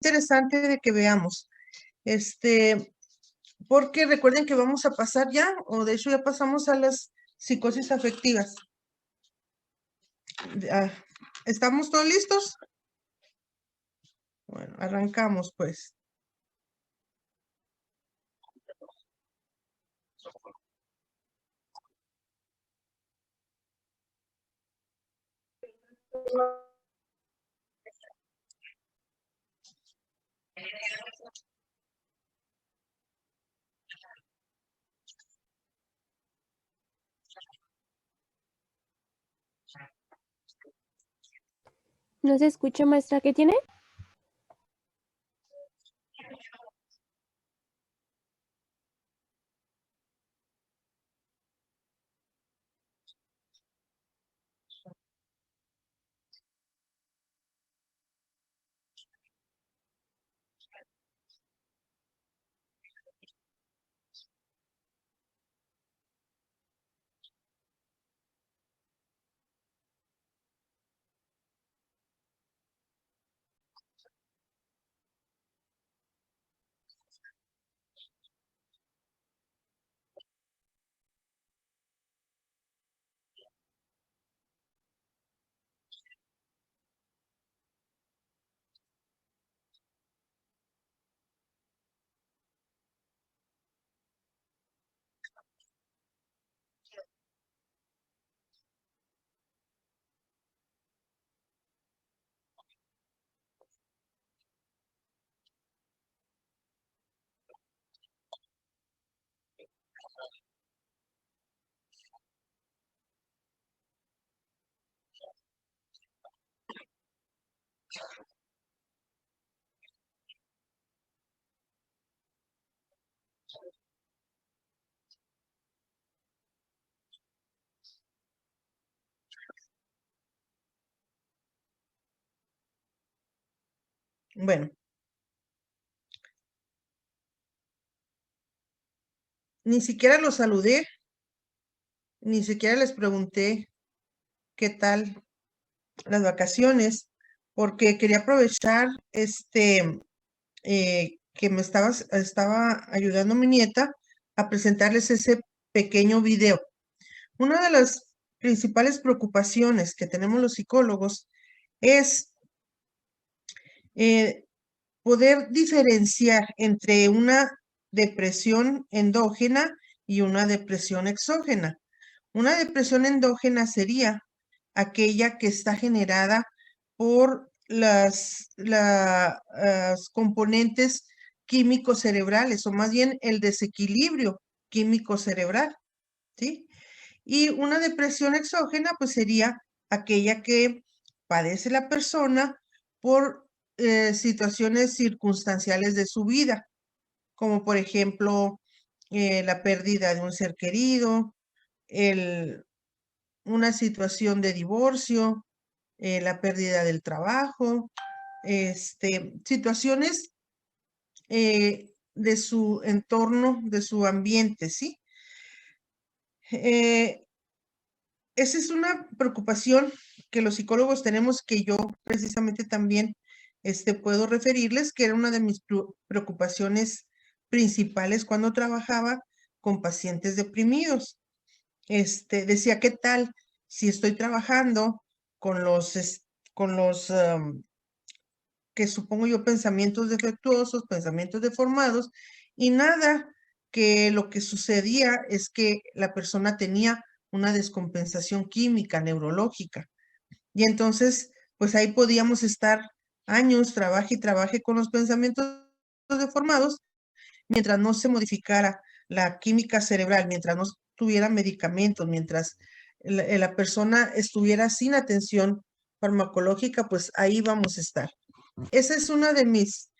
interesante de que veamos. Porque recuerden que vamos a pasar ya, o de hecho ya pasamos a las psicosis afectivas. ¿Estamos todos listos? Bueno, arrancamos pues. ¿No se escucha, maestra? ¿Qué tiene? Bueno, ni siquiera los saludé, ni siquiera les pregunté qué tal las vacaciones, porque quería aprovechar que estaba ayudando mi nieta a presentarles ese pequeño video. Una de las principales preocupaciones que tenemos los psicólogos es poder diferenciar entre una depresión endógena y una depresión exógena. Una depresión endógena sería aquella que está generada por las componentes químicos cerebrales, o más bien el desequilibrio químico cerebral, ¿sí? Y una depresión exógena, pues sería aquella que padece la persona por situaciones circunstanciales de su vida, como por ejemplo la pérdida de un ser querido, una situación de divorcio, la pérdida del trabajo, situaciones de su entorno, de su ambiente, ¿sí? Esa es una preocupación que los psicólogos tenemos, que yo precisamente también puedo referirles, que era una de mis preocupaciones principales cuando trabajaba con pacientes deprimidos. Decía, ¿qué tal si estoy trabajando con los que supongo yo pensamientos defectuosos, pensamientos deformados, y nada, que lo que sucedía es que la persona tenía una descompensación química, neurológica. Y entonces, pues ahí podíamos estar años, trabaje y trabaje con los pensamientos deformados, mientras no se modificara la química cerebral, mientras no tuviera medicamentos, mientras la persona estuviera sin atención farmacológica, pues ahí vamos a estar. Esa es una de mis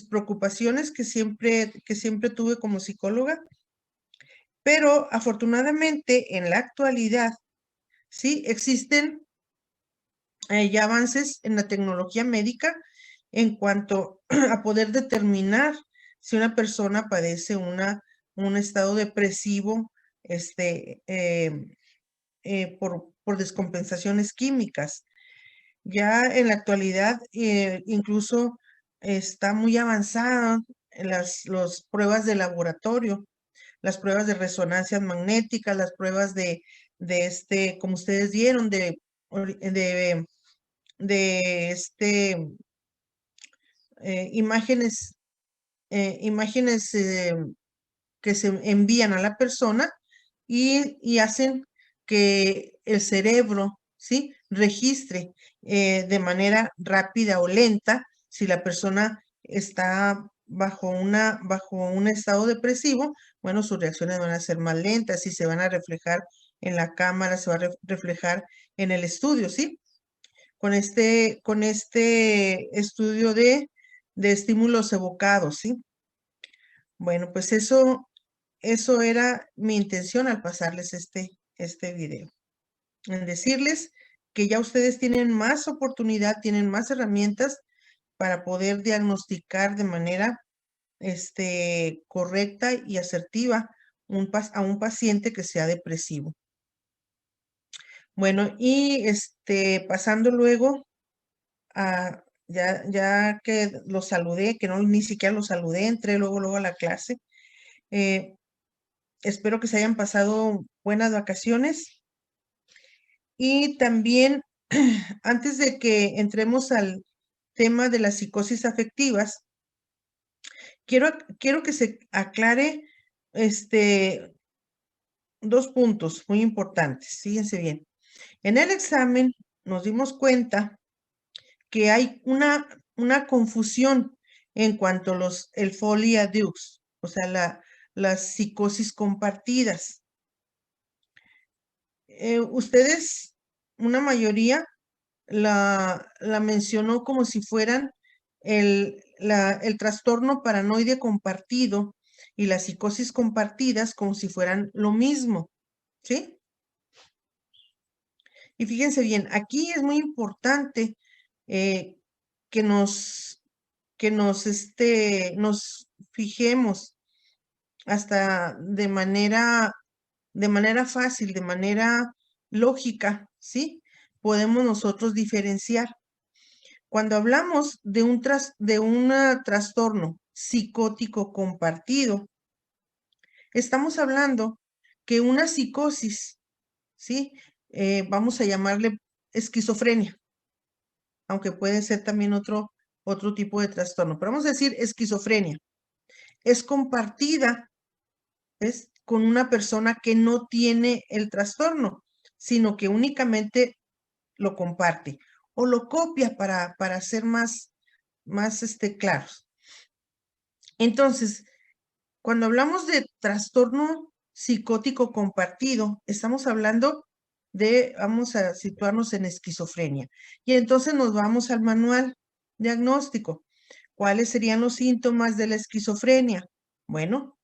preocupaciones que siempre tuve como psicóloga, pero afortunadamente en la actualidad, sí, existen ya avances en la tecnología médica en cuanto a poder determinar si una persona padece un estado depresivo por descompensaciones químicas. Ya en la actualidad, incluso está muy avanzada en las pruebas de laboratorio, las pruebas de resonancias magnéticas, las pruebas de como ustedes dieron, de imágenes, que se envían a la persona y hacen que el cerebro, ¿sí? Registre de manera rápida o lenta si la persona está bajo un estado depresivo. Bueno, sus reacciones van a ser más lentas y se van a reflejar en la cámara, se va a reflejar en el estudio, ¿sí? Con este estudio de estímulos evocados, ¿sí? Bueno, pues eso era mi intención al pasarles este video. En decirles que ya ustedes tienen más oportunidad, tienen más herramientas para poder diagnosticar de manera correcta y asertiva a un paciente que sea depresivo. Bueno, y pasando luego a, ya que los saludé, que no ni siquiera los saludé, entré luego a la clase. Espero que se hayan pasado buenas vacaciones. Y también, antes de que entremos al tema de las psicosis afectivas, quiero que se aclare dos puntos muy importantes. Fíjense bien. En el examen nos dimos cuenta que hay una confusión en cuanto a el folia deux, o sea, las psicosis compartidas. Ustedes, una mayoría, la mencionó como si fueran el trastorno paranoide compartido y las psicosis compartidas como si fueran lo mismo, ¿sí? Y fíjense bien, aquí es muy importante que nos fijemos hasta de manera fácil, de manera lógica, ¿sí? Podemos nosotros diferenciar. Cuando hablamos de un trastorno psicótico compartido, estamos hablando que una psicosis, ¿sí? Vamos a llamarle esquizofrenia, aunque puede ser también otro tipo de trastorno, pero vamos a decir esquizofrenia. Es compartida, ¿ves? Con una persona que no tiene el trastorno, sino que únicamente lo comparte o lo copia para ser más claros. Entonces, cuando hablamos de trastorno psicótico compartido, estamos hablando vamos a situarnos en esquizofrenia. Y entonces nos vamos al manual diagnóstico. ¿Cuáles serían los síntomas de la esquizofrenia? Bueno,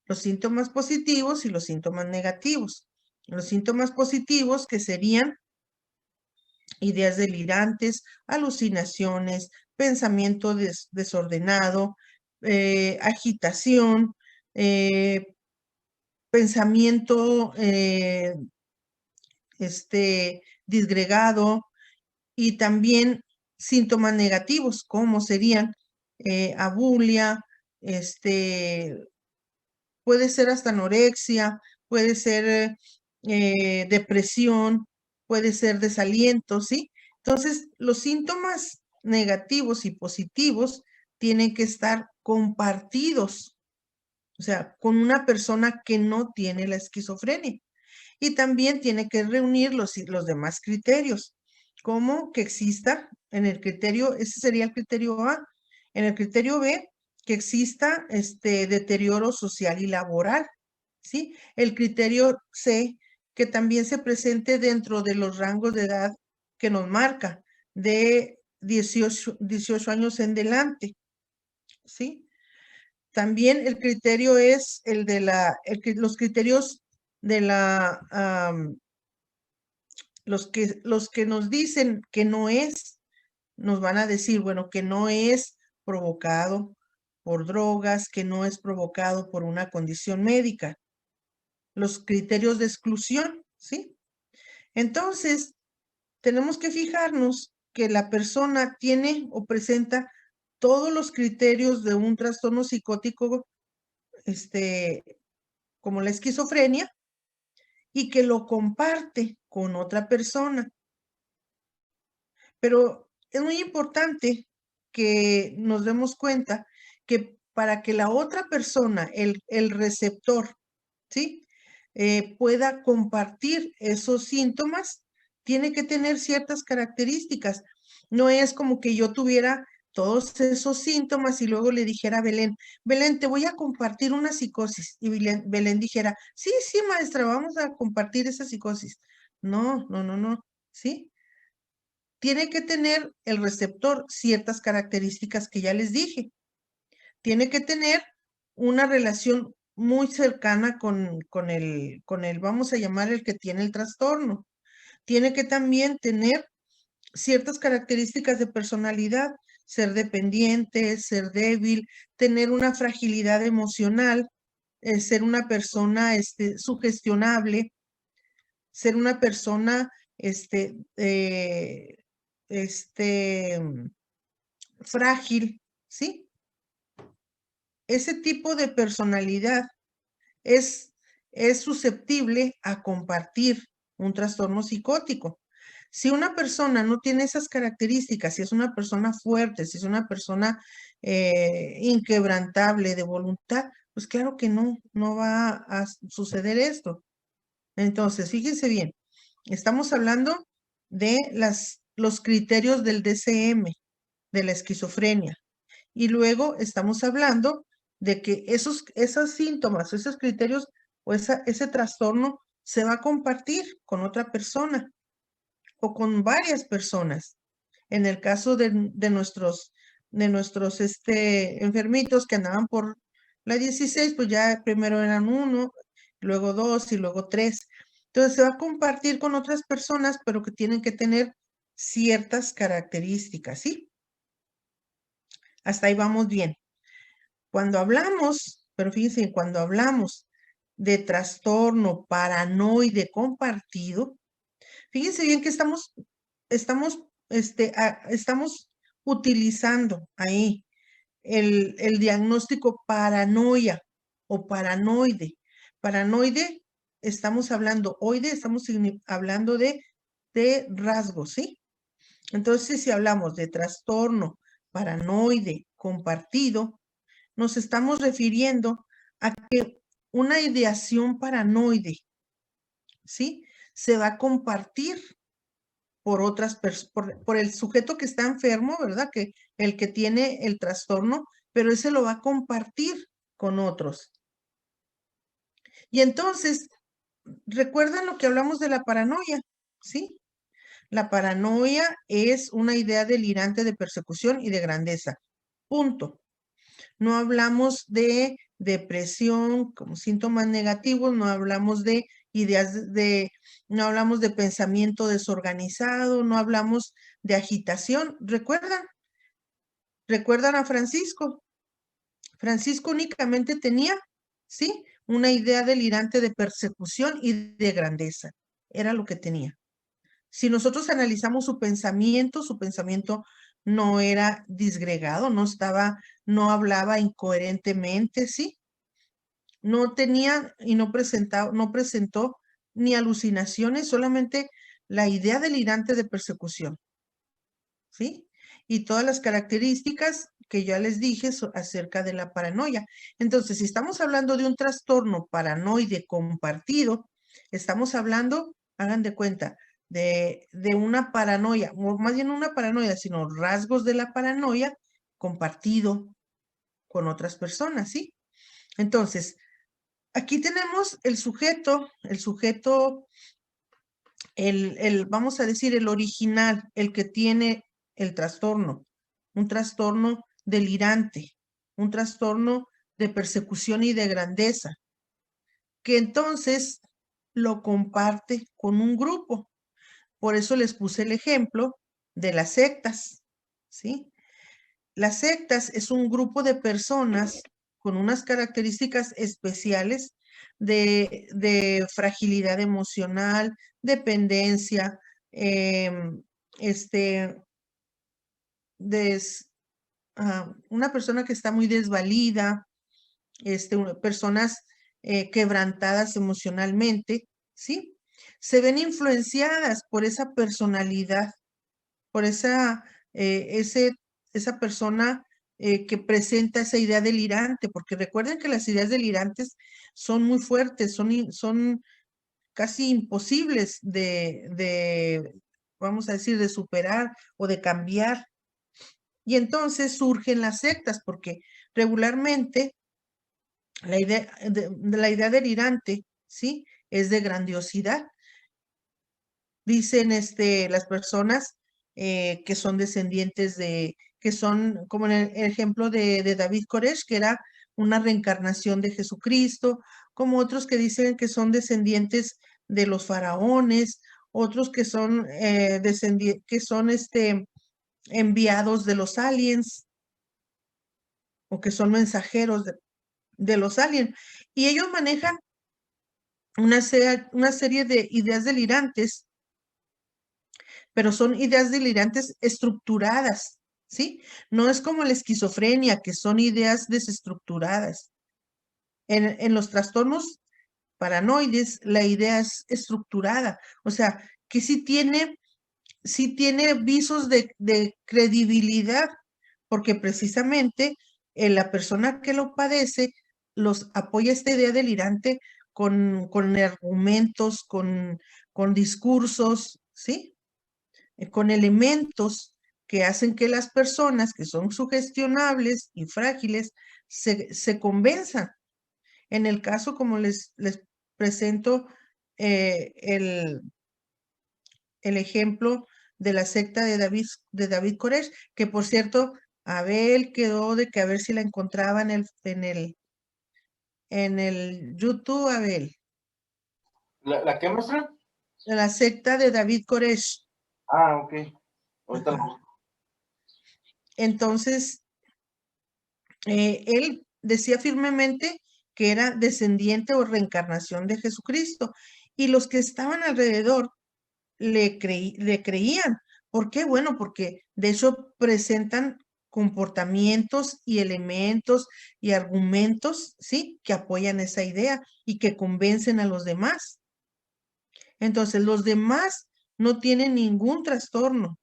los síntomas positivos y los síntomas negativos. Los síntomas positivos que serían ideas delirantes, alucinaciones, pensamiento desordenado, agitación, pensamiento disgregado, y también síntomas negativos como serían abulia, puede ser hasta anorexia, puede ser depresión, puede ser desaliento, ¿sí? Entonces, los síntomas negativos y positivos tienen que estar compartidos, o sea, con una persona que no tiene la esquizofrenia. Y también tiene que reunir los demás criterios, como que exista en el criterio, ese sería el criterio A, en el criterio B, que exista deterioro social y laboral, ¿sí? El criterio C, que también se presente dentro de los rangos de edad que nos marca, de 18 años en delante, ¿sí? También el criterio es el de los criterios de los que nos dicen que no es, nos van a decir, bueno, que no es provocado por drogas, que no es provocado por una condición médica. Los criterios de exclusión, ¿sí? Entonces, tenemos que fijarnos que la persona tiene o presenta todos los criterios de un trastorno psicótico, como la esquizofrenia, y que lo comparte con otra persona. Pero es muy importante que nos demos cuenta que para que la otra persona, el receptor, ¿sí? Pueda compartir esos síntomas, tiene que tener ciertas características. No es como que yo tuviera todos esos síntomas y luego le dijera a Belén, Belén, te voy a compartir una psicosis. Y Belén dijera, sí, sí, maestra, vamos a compartir esa psicosis. No, no, no, no, ¿sí? Tiene que tener el receptor ciertas características que ya les dije. Tiene que tener una relación muy cercana con el, vamos a llamar el que tiene el trastorno. Tiene que también tener ciertas características de personalidad, ser dependiente, ser débil, tener una fragilidad emocional, ser una persona sugestionable, ser una persona este, frágil, ¿sí? Ese tipo de personalidad es, es susceptible a compartir un trastorno psicótico. Si una persona no tiene esas características, si es una persona fuerte, si es una persona inquebrantable de voluntad, pues claro que no va a suceder esto. Entonces, fíjense bien, estamos hablando de los criterios del DCM, de la esquizofrenia. Y luego estamos hablando de que esos síntomas, esos criterios o ese trastorno se va a compartir con otra persona o con varias personas. En el caso de nuestros enfermitos que andaban por la 16, pues ya primero eran uno, luego dos y luego tres. Entonces se va a compartir con otras personas, pero que tienen que tener ciertas características, ¿sí? Hasta ahí vamos bien. Cuando hablamos, pero fíjense, cuando hablamos de trastorno paranoide compartido, fíjense bien que estamos utilizando ahí el diagnóstico paranoia o paranoide. Paranoide, estamos hablando, estamos hablando de rasgos, ¿sí? Entonces, si hablamos de trastorno paranoide compartido, nos estamos refiriendo a que una ideación paranoide, ¿sí? Se va a compartir por otras personas, por el sujeto que está enfermo, ¿verdad? Que el que tiene el trastorno, pero ese lo va a compartir con otros. Y entonces, ¿recuerdan lo que hablamos de la paranoia? ¿Sí? La paranoia es una idea delirante de persecución y de grandeza. Punto. No hablamos de depresión como síntomas negativos, no hablamos de ideas no hablamos de pensamiento desorganizado, no hablamos de agitación. ¿Recuerdan a Francisco? Francisco únicamente tenía, ¿sí? Una idea delirante de persecución y de grandeza. Era lo que tenía. Si nosotros analizamos su pensamiento no era disgregado, no hablaba incoherentemente, ¿sí? No tenía y no presentó ni alucinaciones, solamente la idea delirante de persecución, ¿sí? Y todas las características que ya les dije acerca de la paranoia. Entonces, si estamos hablando de un trastorno paranoide compartido, estamos hablando, hagan de cuenta, de una paranoia, o más bien una paranoia, sino rasgos de la paranoia compartido con otras personas, ¿sí? Entonces, aquí tenemos el sujeto, vamos a decir, el original, el que tiene el trastorno, un trastorno delirante, un trastorno de persecución y de grandeza, que entonces lo comparte con un grupo. Por eso les puse el ejemplo de las sectas, ¿sí? Las sectas es un grupo de personas con unas características especiales de fragilidad emocional, dependencia, este, una persona que está muy desvalida, personas quebrantadas emocionalmente, ¿sí? Se ven influenciadas por esa personalidad, por esa persona que presenta esa idea delirante, porque recuerden que las ideas delirantes son muy fuertes, son casi imposibles vamos a decir, de superar o de cambiar. Y entonces surgen las sectas, porque regularmente la idea delirante, ¿sí? Es de grandiosidad. Dicen las personas que son descendientes que son, como en el ejemplo de David Koresh, que era una reencarnación de Jesucristo, como otros que dicen que son descendientes de los faraones, otros que son enviados de los aliens, o que son mensajeros de los aliens. Y ellos manejan una serie de ideas delirantes, pero son ideas delirantes estructuradas, ¿sí? No es como la esquizofrenia, que son ideas desestructuradas. En los trastornos paranoides, la idea es estructurada, o sea, que sí tiene visos de credibilidad, porque precisamente la persona que lo padece los apoya esta idea delirante con argumentos, con discursos, ¿sí? Con elementos que hacen que las personas que son sugestionables y frágiles se convenzan. En el caso, como les presento el ejemplo de la secta de David Koresh, que por cierto, Abel quedó de que a ver si la encontraba en el YouTube, Abel, ¿La qué, maestra? la secta de David Koresh. Ah, ok. Ahorita lo busco. Entonces, él decía firmemente que era descendiente o reencarnación de Jesucristo, y los que estaban alrededor le creían. ¿Por qué? Bueno, porque de hecho presentan comportamientos y elementos y argumentos, ¿sí? Que apoyan esa idea y que convencen a los demás. Entonces, los demás no tienen ningún trastorno.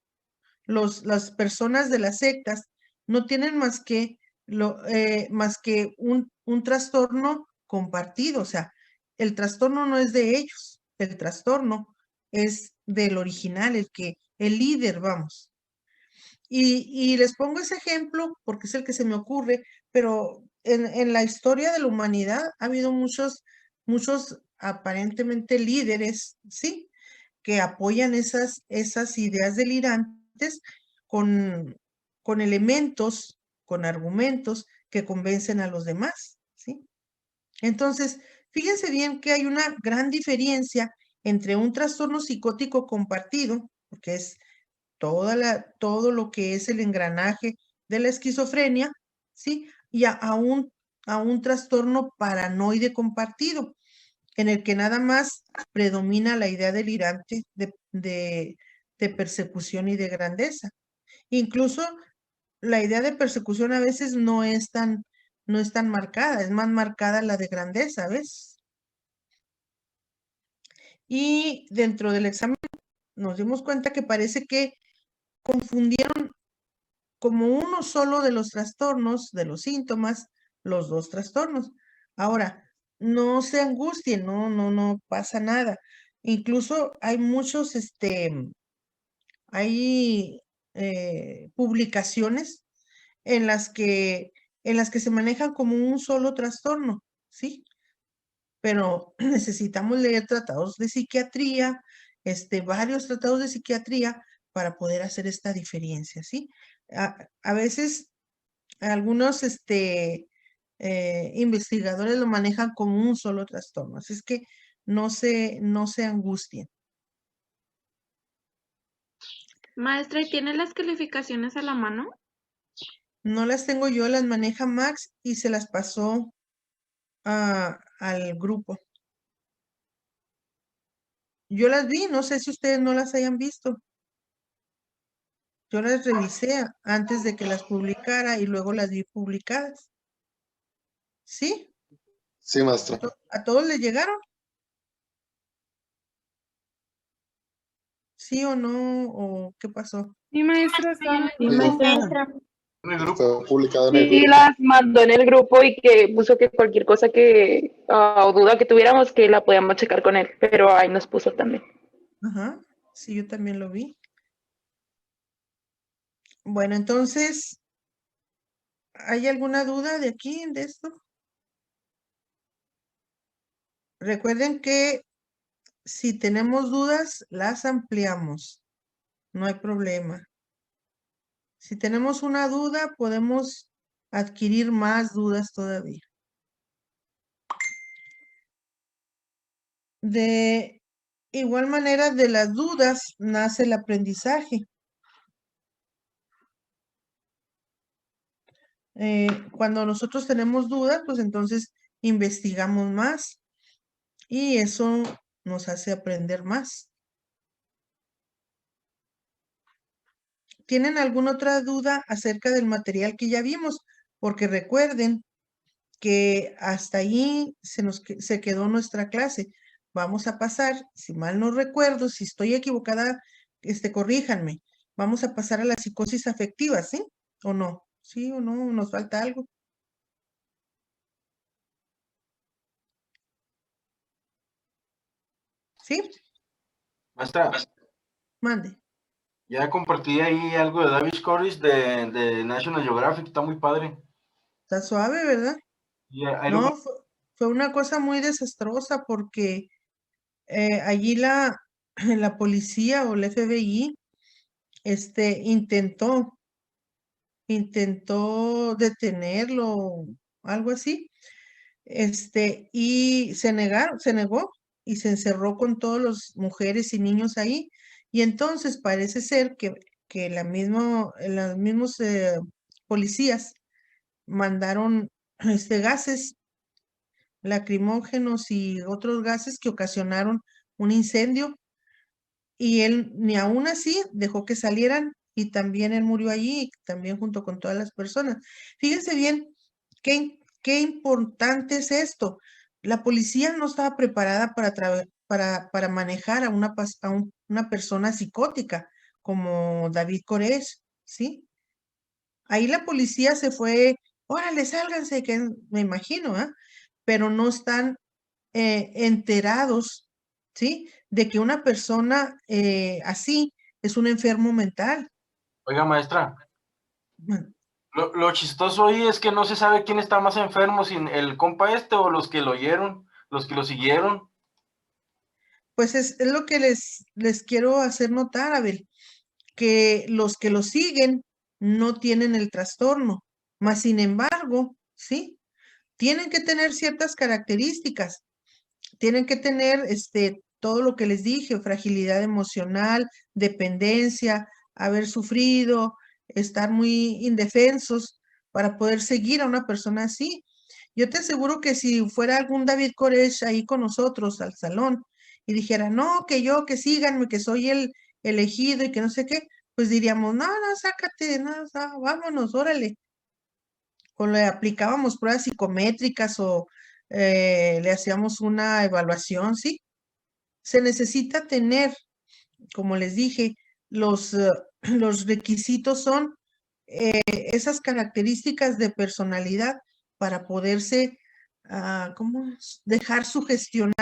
Las personas de las sectas no tienen más que un trastorno compartido. O sea, el trastorno no es de ellos, el trastorno es del original, el líder, vamos. Y les pongo ese ejemplo porque es el que se me ocurre, pero en la historia de la humanidad ha habido muchos aparentemente líderes, ¿sí? Que apoyan esas ideas delirantes con, con elementos, con argumentos que convencen a los demás, ¿sí? Entonces, fíjense bien que hay una gran diferencia entre un trastorno psicótico compartido, porque es todo lo que es el engranaje de la esquizofrenia, ¿sí? Y a un trastorno paranoide compartido, en el que nada más predomina la idea delirante de persecución y de grandeza. Incluso la idea de persecución a veces no es tan marcada, es más marcada la de grandeza, ¿ves? Y dentro del examen nos dimos cuenta que parece que confundieron como uno solo de los trastornos, de los síntomas, los dos trastornos. Ahora, no se angustien, no pasa nada. Incluso hay hay publicaciones en en las que se manejan como un solo trastorno, ¿sí? Pero necesitamos leer tratados de psiquiatría, varios tratados de psiquiatría para poder hacer esta diferencia, ¿sí? A veces algunos investigadores lo manejan como un solo trastorno, así es que no se angustien. Maestra, ¿y tiene las calificaciones a la mano? No las tengo yo, las maneja Max y se las pasó al grupo. Yo las vi, no sé si ustedes no las hayan visto. Yo las revisé antes de que las publicara y luego las vi publicadas. ¿Sí? Sí, maestra. ¿A todos les llegaron? ¿Sí o no? ¿O qué pasó? Sí, maestra, sí. Sí, Sí. maestra. En el grupo. Está publicado en el Sí, grupo. las mandó en el grupo y que puso que cualquier cosa que o duda que tuviéramos que la podíamos checar con él, pero ahí nos puso también. Ajá, sí, yo también lo vi. Bueno, entonces, ¿hay alguna duda de aquí, de esto? Recuerden que si tenemos dudas, las ampliamos. No hay problema. Si tenemos una duda, podemos adquirir más dudas todavía. De igual manera, de las dudas nace el aprendizaje. Cuando nosotros tenemos dudas, pues entonces investigamos más y eso nos hace aprender más. ¿Tienen alguna otra duda acerca del material que ya vimos? Porque recuerden que hasta ahí se quedó nuestra clase. Vamos a pasar, si mal no recuerdo, si estoy equivocada, corríjanme. Vamos a pasar a la psicosis afectiva, ¿sí? ¿O no? ¿Sí o no? ¿Nos falta algo? ¿Sí? Maestra, Mande. ya compartí ahí algo de David Corris de National Geographic, está muy padre. Está suave, ¿verdad? Y ahí lo No, fue una cosa muy desastrosa porque allí la policía o el FBI intentó detenerlo, algo así, y se negó y se encerró con todas las mujeres y niños ahí. Y entonces parece ser que los mismos policías mandaron gases lacrimógenos y otros gases que ocasionaron un incendio y él ni aún así dejó que salieran y también él murió allí, también junto con todas las personas. Fíjense bien qué importante es esto. La policía no estaba preparada para manejar a una persona psicótica como David Koresh, ¿sí? Ahí la policía se fue, órale, sálganse, que me imagino, ¿ah? Pero no están enterados, ¿sí? De que una persona así es un enfermo mental. Oiga, maestra, Bueno, lo chistoso ahí es que no se sabe quién está más enfermo, si el compa o los que lo oyeron, los que lo siguieron. pues es lo que les quiero hacer notar, Abel, que los que lo siguen no tienen el trastorno, mas sin embargo, ¿sí? Tienen que tener ciertas características, tienen que tener todo lo que les dije, fragilidad emocional, dependencia, haber sufrido, estar muy indefensos para poder seguir a una persona así. Yo te aseguro que si fuera algún David Koresh ahí con nosotros al salón y dijera, no, que síganme, que soy el elegido y que no sé qué, pues diríamos, no, no, sácate, no, vámonos, órale. O le aplicábamos pruebas psicométricas o le hacíamos una evaluación, ¿sí? Se necesita tener, como les dije, los requisitos son esas características de personalidad para poderse, ¿cómo dejar sugestionar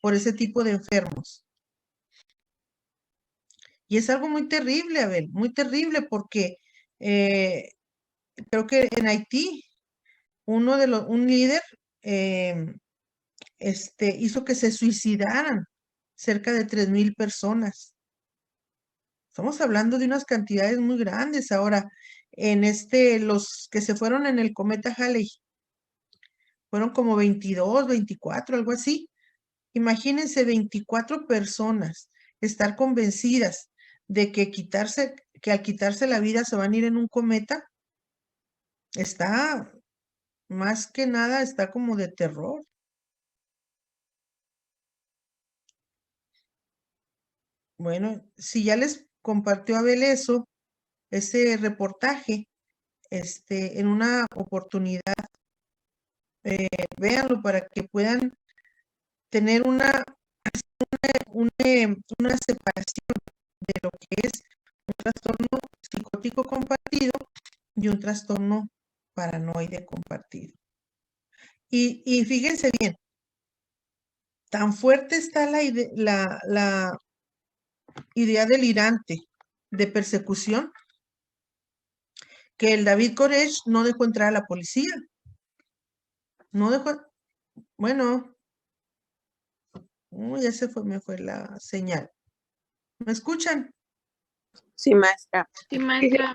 por ese tipo de enfermos? Y es algo muy terrible, Abel, muy terrible porque eh, creo que en Haití un líder em, hizo que se suicidaran cerca de 3,000 personas. Estamos hablando de unas cantidades muy grandes. Ahora, los que se fueron en el cometa Halley, fueron como 22, 24, algo así. Imagínense 24 personas estar convencidas de que al quitarse la vida se van a ir en un cometa. Está, más que nada, está como de terror. Bueno, si ya les compartió Abel eso, ese reportaje en una oportunidad. Véanlo para que puedan tener una separación de lo que es un trastorno psicótico compartido y un trastorno paranoide compartido. Y fíjense bien, tan fuerte está la idea delirante de persecución que el David Koresh no dejó entrar a la policía. No dejó, bueno, ya me fue la señal. ¿Me escuchan? Sí, maestra. Sí, maestra.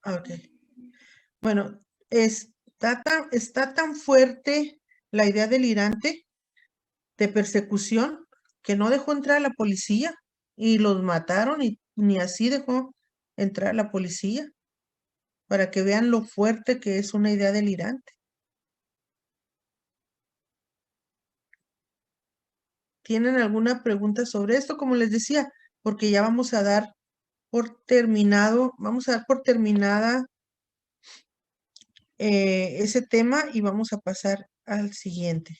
Ok. Bueno, está tan fuerte la idea delirante de persecución que no dejó entrar a la policía y los mataron y ni así dejó entrar a la policía para que vean lo fuerte que es una idea delirante. ¿Tienen alguna pregunta sobre esto? Como les decía, porque ya vamos a dar por terminado, vamos a dar por terminada ese tema y vamos a pasar al siguiente.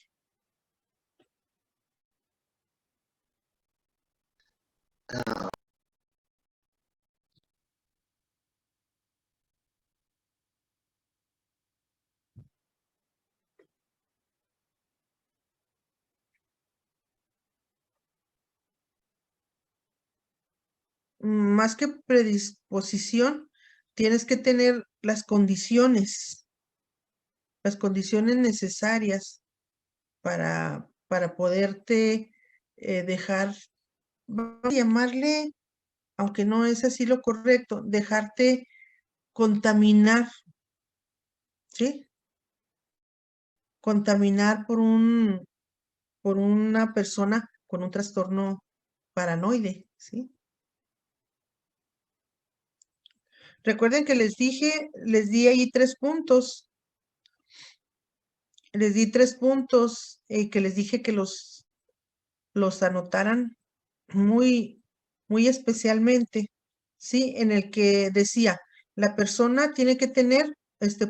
Más que predisposición, tienes que tener las condiciones necesarias para poderte dejar, vamos a llamarle, aunque no es así lo correcto, dejarte contaminar, ¿sí? Contaminar por una persona con un trastorno paranoide, ¿sí? Recuerden que les di ahí 3 puntos. Les di 3 puntos que les dije que los anotaran muy, muy especialmente, ¿sí? En el que decía, la persona tiene que tener,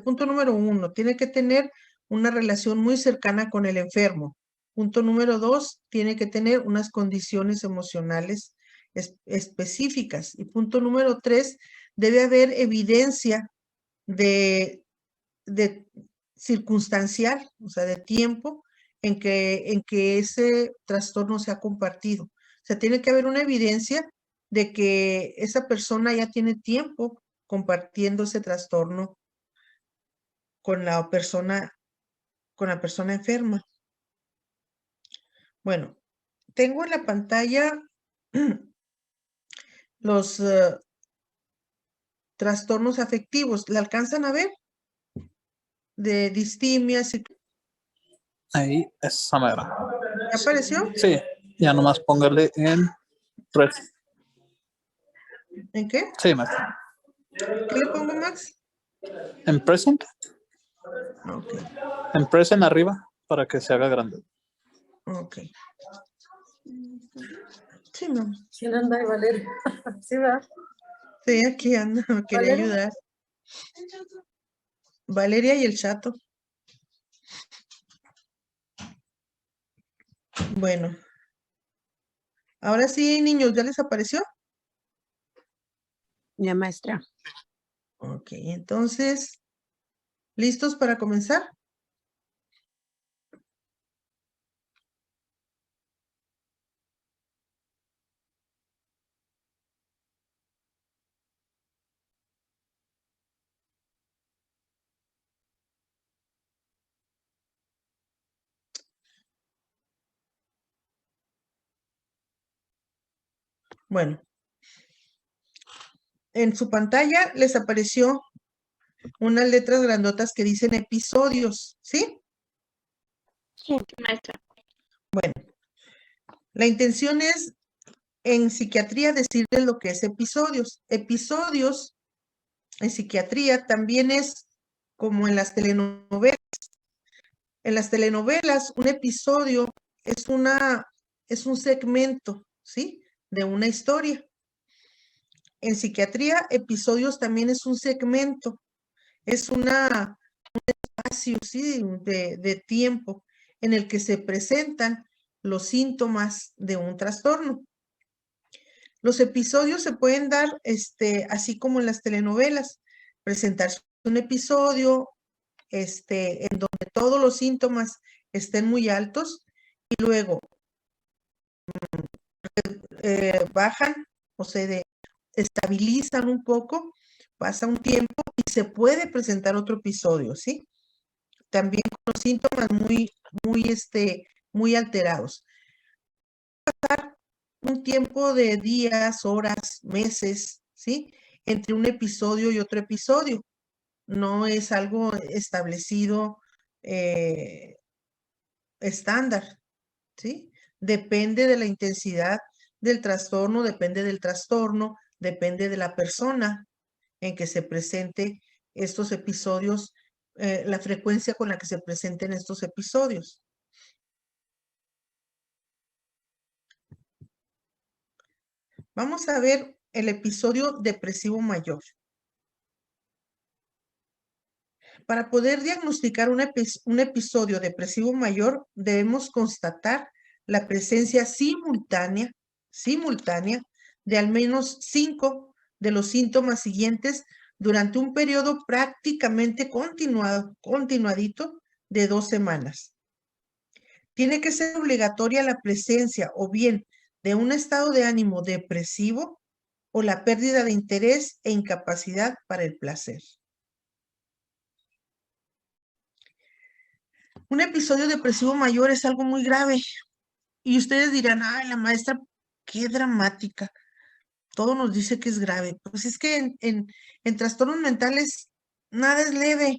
punto número 1, tiene que tener una relación muy cercana con el enfermo. Punto número 2, tiene que tener unas condiciones emocionales específicas. Y punto número 3, debe haber evidencia de circunstancial, o sea, de tiempo en que ese trastorno se ha compartido. O sea, tiene que haber una evidencia de que esa persona ya tiene tiempo compartiendo ese trastorno con la persona enferma. Bueno, tengo en la pantalla los trastornos afectivos. ¿La alcanzan a ver? De distimia. Ahí, esa mera. ¿Ya apareció? Sí, ya nomás póngale en red. ¿En qué? Sí, maestra. ¿Qué le pongo, Max? En present. Ok. En present arriba para que se haga grande. Ok. Sí, mamá. ¿Quién anda ahí, Valeria? Sí, va. Sí, aquí anda, me quería Valeria. ayudar. Valeria y el Chato. Bueno. Ahora sí, niños, ¿ya les apareció? Ya, maestra. Ok, entonces, ¿listos para comenzar? Bueno. En su pantalla les apareció unas letras grandotas que dicen episodios, ¿sí? Sí, maestra. Bueno, la intención es en psiquiatría decirles lo que es episodios. Episodios en psiquiatría también es como en las telenovelas. En las telenovelas, un episodio es un segmento, ¿sí? De una historia. En psiquiatría, episodios también es un segmento, es un espacio, ¿sí? de tiempo en el que se presentan los síntomas de un trastorno. Los episodios se pueden dar así como en las telenovelas, presentarse un episodio en donde todos los síntomas estén muy altos y luego bajan o se estabilizan un poco, pasa un tiempo y se puede presentar otro episodio, ¿sí? También con los síntomas muy alterados. Pasar un tiempo de días, horas, meses, ¿sí? Entre un episodio y otro episodio. No es algo establecido estándar, ¿sí? Depende de la intensidad del trastorno, depende del trastorno, depende de la persona en que se presente estos episodios, la frecuencia con la que se presenten estos episodios. Vamos a ver el episodio depresivo mayor. Para poder diagnosticar un episodio depresivo mayor, debemos constatar la presencia simultánea de al menos 5 de los síntomas siguientes durante un periodo prácticamente continuadito de 2 semanas. Tiene que ser obligatoria la presencia o bien de un estado de ánimo depresivo o la pérdida de interés e incapacidad para el placer. Un episodio depresivo mayor es algo muy grave y ustedes dirán, ay, la maestra, qué dramática. Todo nos dice que es grave. Pues es que en trastornos mentales nada es leve,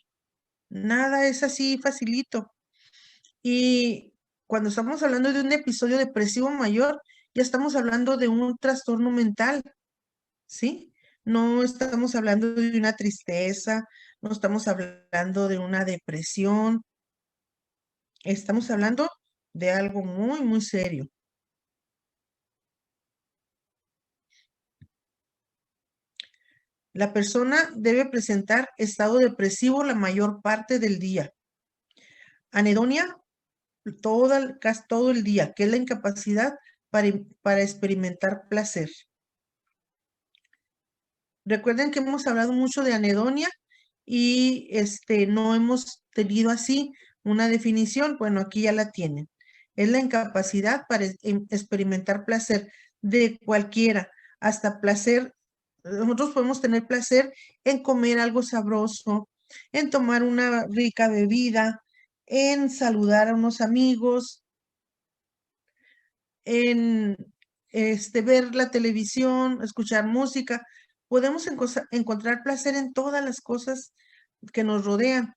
nada es así facilito. Y cuando estamos hablando de un episodio depresivo mayor, ya estamos hablando de un trastorno mental, ¿sí? No estamos hablando de una tristeza, no estamos hablando de una depresión, estamos hablando de algo muy, muy serio. La persona debe presentar estado depresivo la mayor parte del día. Anedonia todo el día, que es la incapacidad para experimentar placer. Recuerden que hemos hablado mucho de anedonia y no hemos tenido así una definición. Bueno, aquí ya la tienen. Es la incapacidad para experimentar placer de cualquiera, hasta placer. Nosotros podemos tener placer en comer algo sabroso, en tomar una rica bebida, en saludar a unos amigos, en ver la televisión, escuchar música. Podemos encontrar placer en todas las cosas que nos rodean.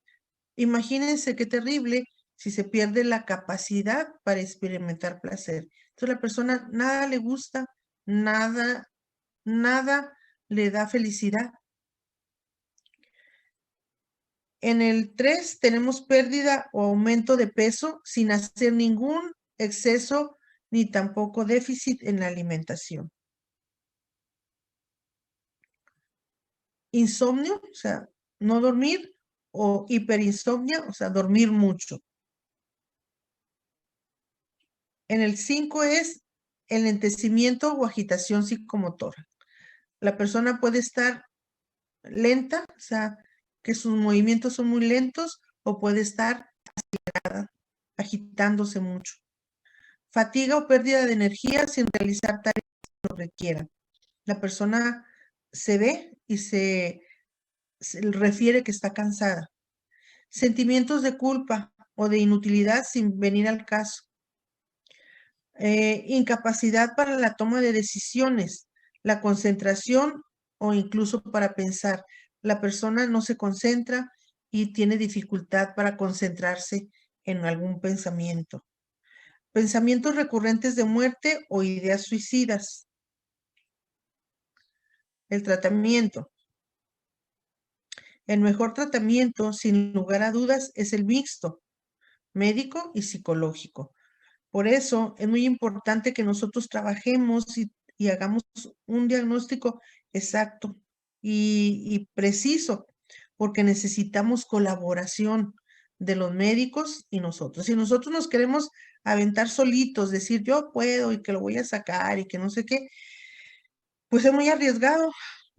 Imagínense qué terrible si se pierde la capacidad para experimentar placer. Entonces la persona nada le gusta, nada le da felicidad. En el 3 tenemos pérdida o aumento de peso sin hacer ningún exceso ni tampoco déficit en la alimentación. Insomnio, o sea, no dormir, o hiperinsomnia, o sea, dormir mucho. En el 5 es el lentecimiento o agitación psicomotora. La persona puede estar lenta, o sea, que sus movimientos son muy lentos, o puede estar acelerada, agitándose mucho. Fatiga o pérdida de energía sin realizar tareas que lo requieran. La persona se ve y se refiere que está cansada. Sentimientos de culpa o de inutilidad sin venir al caso. Incapacidad para la toma de decisiones, la concentración o incluso para pensar. La persona no se concentra y tiene dificultad para concentrarse en algún pensamiento. Pensamientos recurrentes de muerte o ideas suicidas. El tratamiento. El mejor tratamiento, sin lugar a dudas, es el mixto, médico y psicológico. Por eso es muy importante que nosotros trabajemos y hagamos un diagnóstico exacto y preciso, porque necesitamos colaboración de los médicos y nosotros. Si nosotros nos queremos aventar solitos, decir yo puedo y que lo voy a sacar y que no sé qué, pues es muy arriesgado,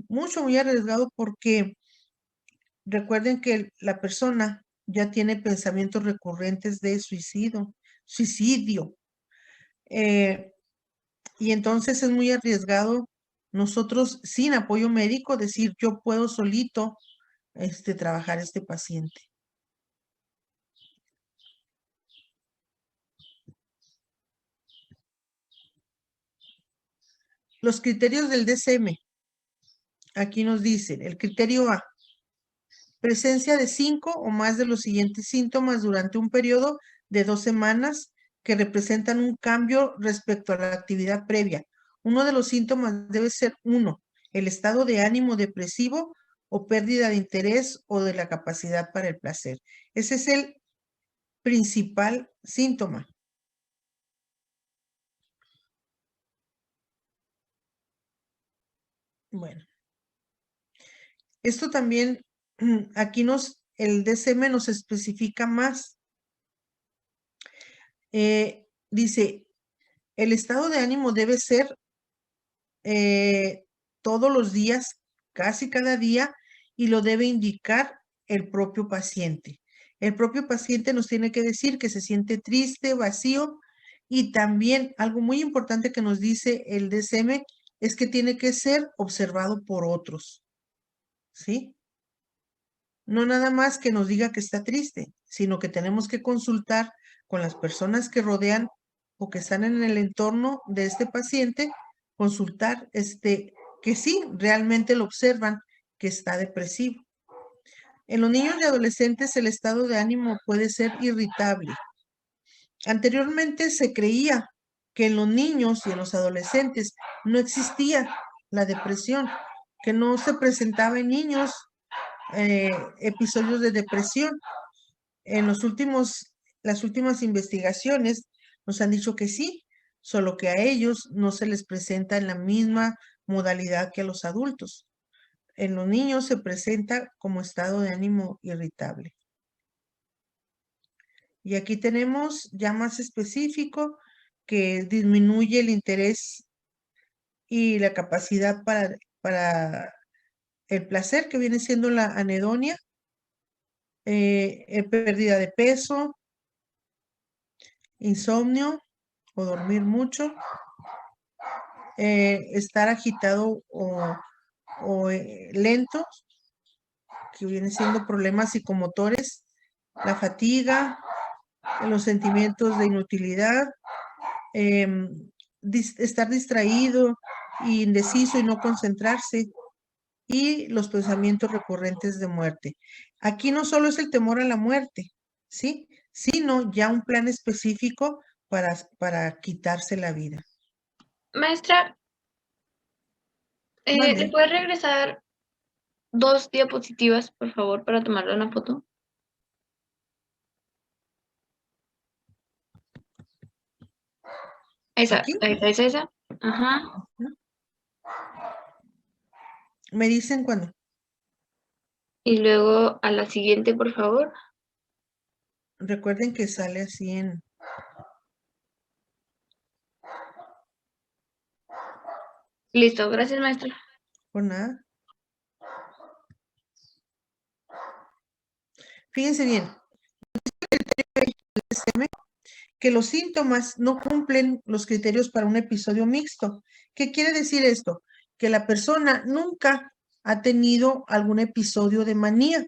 muy arriesgado, porque recuerden que la persona ya tiene pensamientos recurrentes de suicidio. Y entonces es muy arriesgado nosotros sin apoyo médico decir yo puedo solito trabajar este paciente. Los criterios del DSM. Aquí nos dicen, el criterio A, presencia de 5 o más de los siguientes síntomas durante un periodo de 2 semanas que representan un cambio respecto a la actividad previa. Uno de los síntomas debe ser 1, el estado de ánimo depresivo o pérdida de interés o de la capacidad para el placer. Ese es el principal síntoma. Bueno. Esto también, aquí el DSM nos especifica más. Dice, el estado de ánimo debe ser todos los días, casi cada día, y lo debe indicar el propio paciente. El propio paciente nos tiene que decir que se siente triste, vacío, y también algo muy importante que nos dice el DSM es que tiene que ser observado por otros. ¿Sí? No nada más que nos diga que está triste, sino que tenemos que consultar con las personas que rodean o que están en el entorno de este paciente, consultar que sí, realmente lo observan que está depresivo. En los niños y adolescentes el estado de ánimo puede ser irritable. Anteriormente se creía que en los niños y en los adolescentes no existía la depresión, que no se presentaba en niños episodios de depresión. En las últimas investigaciones nos han dicho que sí, solo que a ellos no se les presenta en la misma modalidad que a los adultos. En los niños se presenta como estado de ánimo irritable. Y aquí tenemos ya más específico que disminuye el interés y la capacidad para el placer, que viene siendo la anedonia, pérdida de peso, insomnio o dormir mucho, estar agitado o lento, que viene siendo problemas psicomotores, la fatiga, los sentimientos de inutilidad, estar distraído, indeciso y no concentrarse, y los pensamientos recurrentes de muerte. Aquí no solo es el temor a la muerte, ¿sí? Sino ya un plan específico para quitarse la vida. Maestra, Mande. ¿le puede regresar 2 diapositivas, por favor, para tomarle una foto? Esa, ¿Aquí? esa. Ajá. Me dicen cuándo. Y luego a la siguiente, por favor. Recuerden que sale así en... Listo, gracias, maestra. Por nada. Fíjense bien. Que los síntomas no cumplen los criterios para un episodio mixto. ¿Qué quiere decir esto? Que la persona nunca ha tenido algún episodio de manía.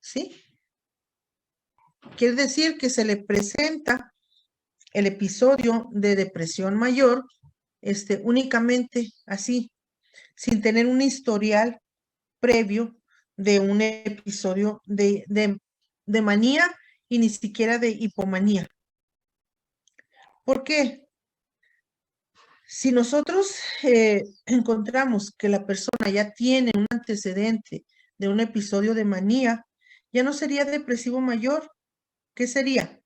¿Sí? Quiere decir que se le presenta el episodio de depresión mayor únicamente así, sin tener un historial previo de un episodio de manía y ni siquiera de hipomanía. ¿Por qué? Si nosotros encontramos que la persona ya tiene un antecedente de un episodio de manía, ya no sería depresivo mayor. ¿Qué sería?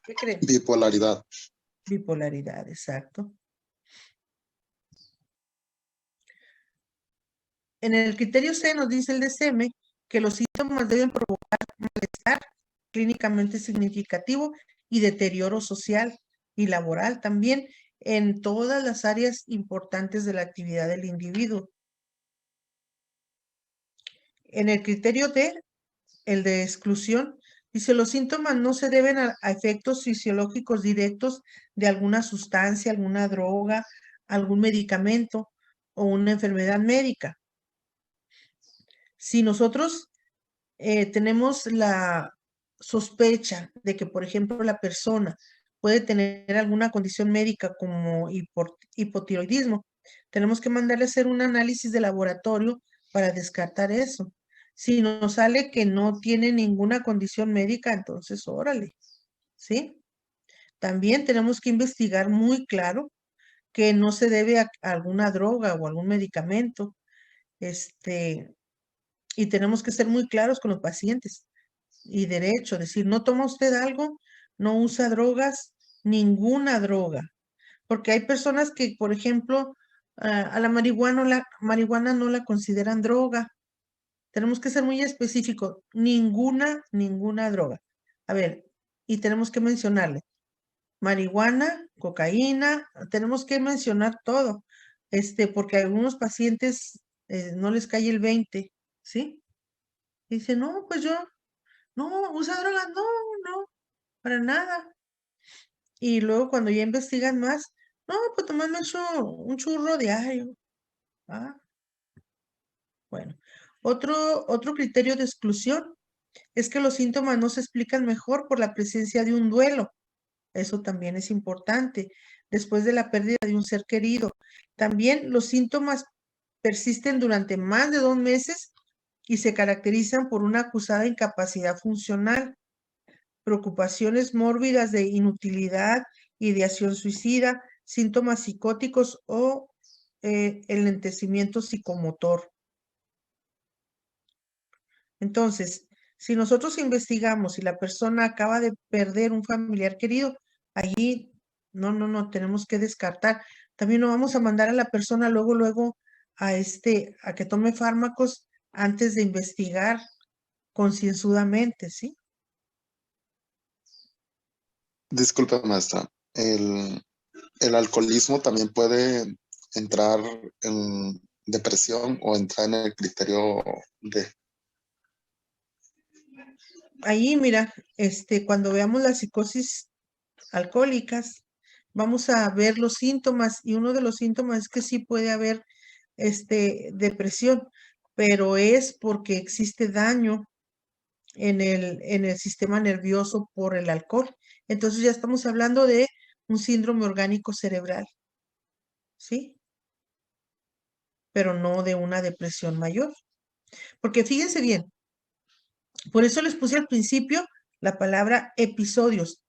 ¿Qué creen? Bipolaridad. Bipolaridad, exacto. En el criterio C nos dice el DSM que los síntomas deben provocar malestar clínicamente significativo y deterioro social y laboral también en todas las áreas importantes de la actividad del individuo. En el criterio D, el de exclusión, dice los síntomas no se deben a efectos fisiológicos directos de alguna sustancia, alguna droga, algún medicamento o una enfermedad médica. Si nosotros tenemos la sospecha de que, por ejemplo, la persona puede tener alguna condición médica como hipotiroidismo, tenemos que mandarle a hacer un análisis de laboratorio para descartar eso. Si nos sale que no tiene ninguna condición médica, entonces órale, ¿sí? También tenemos que investigar muy claro que no se debe a alguna droga o algún medicamento, y tenemos que ser muy claros con los pacientes y derecho, decir, no toma usted algo, no usa drogas, ninguna droga, porque hay personas que, por ejemplo, a la marihuana no la consideran droga. Tenemos que ser muy específicos, ninguna droga. A ver, y tenemos que mencionarle, marihuana, cocaína, tenemos que mencionar todo, porque a algunos pacientes no les cae el 20, ¿sí? Dice, no, pues yo, no, usa drogas, no, para nada. Y luego cuando ya investigan más, no, pues tomarme un churro diario. Ah, bueno. Otro criterio de exclusión es que los síntomas no se explican mejor por la presencia de un duelo. Eso también es importante. Después de la pérdida de un ser querido. También los síntomas persisten durante más de 2 meses y se caracterizan por una acusada incapacidad funcional, preocupaciones mórbidas de inutilidad, ideación suicida, síntomas psicóticos o enlentecimiento psicomotor. Entonces, si nosotros investigamos y la persona acaba de perder un familiar querido, allí no, tenemos que descartar. También no vamos a mandar a la persona luego a que tome fármacos antes de investigar concienzudamente, ¿sí? Disculpe, maestra. El alcoholismo también puede entrar en depresión o entrar en el criterio de... Ahí, mira, cuando veamos las psicosis alcohólicas, vamos a ver los síntomas y uno de los síntomas es que sí puede haber depresión, pero es porque existe daño en el sistema nervioso por el alcohol. Entonces ya estamos hablando de un síndrome orgánico cerebral, ¿sí? Pero no de una depresión mayor. Porque fíjense bien, por eso les puse al principio la palabra episodios.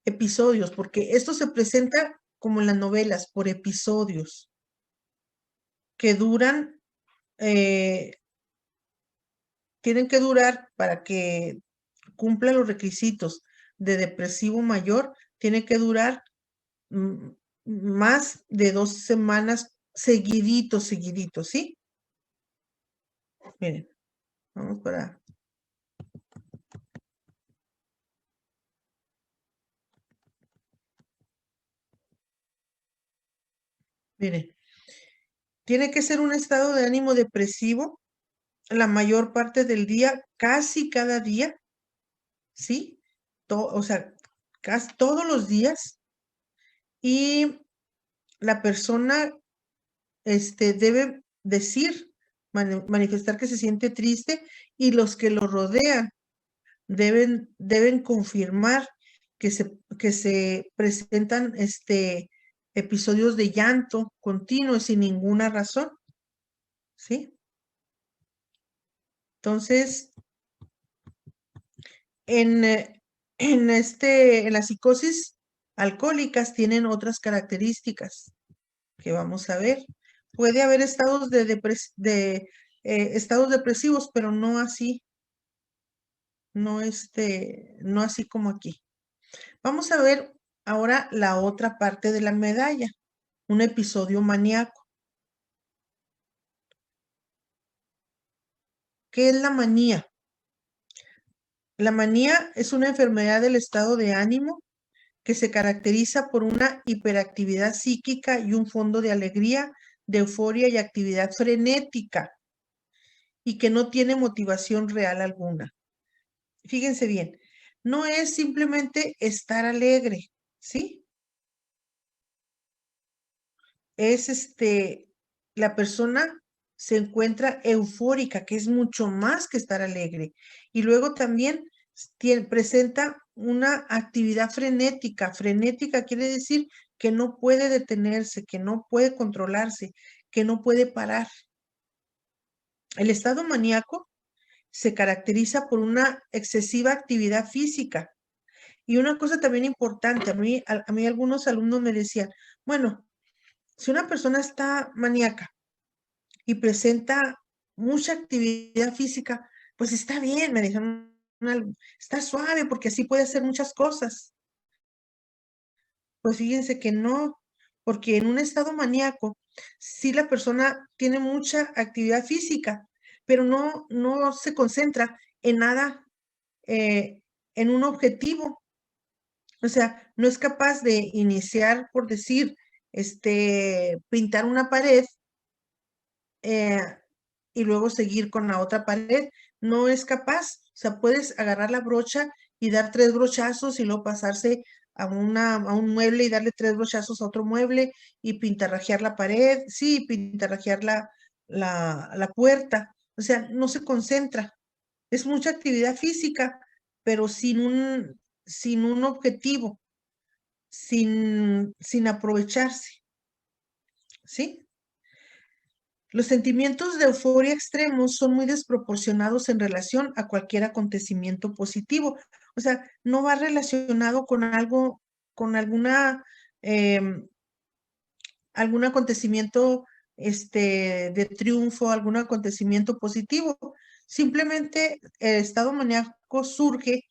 Episodios, porque esto se presenta como en las novelas, por episodios que duran, tienen que durar para que cumpla los requisitos de depresivo mayor, tiene que durar más de 2 semanas seguiditos, ¿sí? Miren, vamos para... Miren, tiene que ser un estado de ánimo depresivo la mayor parte del día, casi cada día, ¿sí? O sea, casi todos los días. Y la persona debe decir, manifestar que se siente triste y los que lo rodean deben confirmar que se presentan episodios de llanto continuo sin ninguna razón, ¿sí? Entonces, en las psicosis alcohólicas tienen otras características que vamos a ver. Puede haber estados estados depresivos, pero no así, no así como aquí. Vamos a ver ahora la otra parte de la medalla, un episodio maníaco. ¿Qué es la manía? La manía es una enfermedad del estado de ánimo que se caracteriza por una hiperactividad psíquica y un fondo de alegría, de euforia y actividad frenética, y que no tiene motivación real alguna. Fíjense bien, no es simplemente estar alegre, ¿sí? Es la persona se encuentra eufórica, que es mucho más que estar alegre. Y luego también presenta una actividad frenética. Frenética quiere decir que no puede detenerse, que no puede controlarse, que no puede parar. El estado maníaco se caracteriza por una excesiva actividad física. Y una cosa también importante, a mí algunos alumnos me decían, bueno, si una persona está maníaca y presenta mucha actividad física, pues está bien, me dijeron, está suave porque así puede hacer muchas cosas. Pues fíjense que no, porque en un estado maníaco, sí la persona tiene mucha actividad física, pero no se concentra en nada, en un objetivo. O sea, no es capaz de iniciar, por decir, pintar una pared y luego seguir con la otra pared. No es capaz. O sea, puedes agarrar la brocha y dar 3 brochazos y luego pasarse a un mueble y darle 3 brochazos a otro mueble y pintarrajear la pared, sí, pintarrajear la puerta. O sea, no se concentra. Es mucha actividad física, pero sin un objetivo, sin aprovecharse, ¿sí? Los sentimientos de euforia extremos son muy desproporcionados en relación a cualquier acontecimiento positivo. O sea, no va relacionado con algo, con algún acontecimiento de triunfo, algún acontecimiento positivo. Simplemente el estado maníaco surge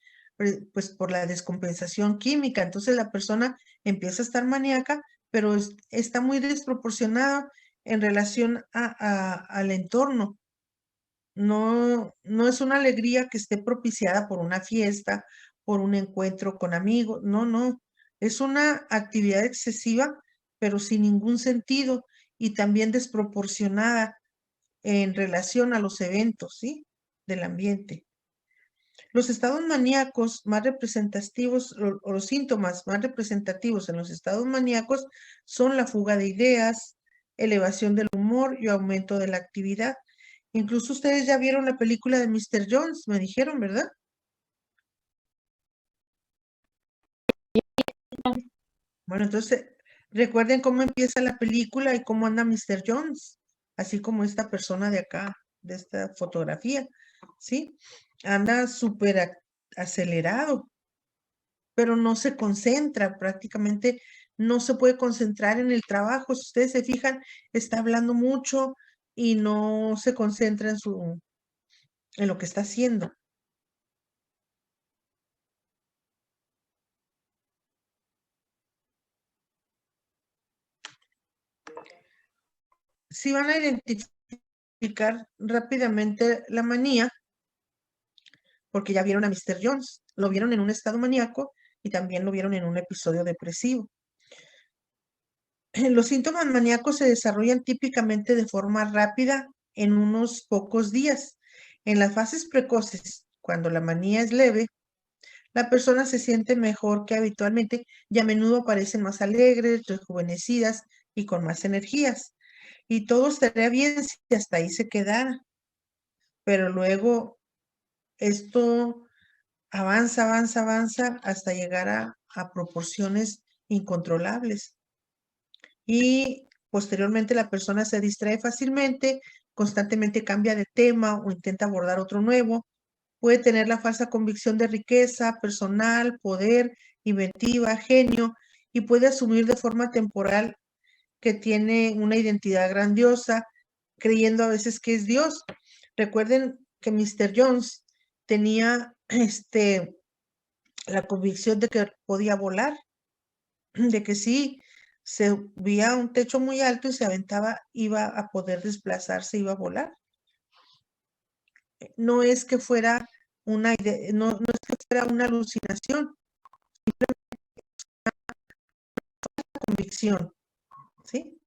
pues por la descompensación química. Entonces la persona empieza a estar maníaca, pero está muy desproporcionada en relación al entorno. No es una alegría que esté propiciada por una fiesta, por un encuentro con amigos. No. Es una actividad excesiva, pero sin ningún sentido y también desproporcionada en relación a los eventos, ¿sí? Del ambiente. Los estados maníacos más representativos o los síntomas más representativos en los estados maníacos son la fuga de ideas, elevación del humor y aumento de la actividad. Incluso ustedes ya vieron la película de Mr. Jones, me dijeron, ¿verdad? Bueno, entonces recuerden cómo empieza la película y cómo anda Mr. Jones, así como esta persona de acá, de esta fotografía, ¿sí? Anda súper acelerado, pero no se concentra, prácticamente no se puede concentrar en el trabajo. Si ustedes se fijan, está hablando mucho y no se concentra en lo que está haciendo. Si van a identificar rápidamente la manía, porque ya vieron a Mr. Jones, lo vieron en un estado maníaco y también lo vieron en un episodio depresivo. Los síntomas maníacos se desarrollan típicamente de forma rápida en unos pocos días. En las fases precoces, cuando la manía es leve, la persona se siente mejor que habitualmente y a menudo aparecen más alegres, rejuvenecidas y con más energías. Y todo estaría bien si hasta ahí se quedara. Pero luego esto avanza hasta llegar a proporciones incontrolables. Y posteriormente la persona se distrae fácilmente, constantemente cambia de tema o intenta abordar otro nuevo. Puede tener la falsa convicción de riqueza personal, poder, inventiva, genio, y puede asumir de forma temporal que tiene una identidad grandiosa, creyendo a veces que es Dios. Recuerden que Mr. Jones tenía la convicción de que podía volar, de que si se subía a un techo muy alto y se aventaba, iba a poder desplazarse, iba a volar. No es que fuera una idea, no es que fuera una alucinación, convicción, ¿sí?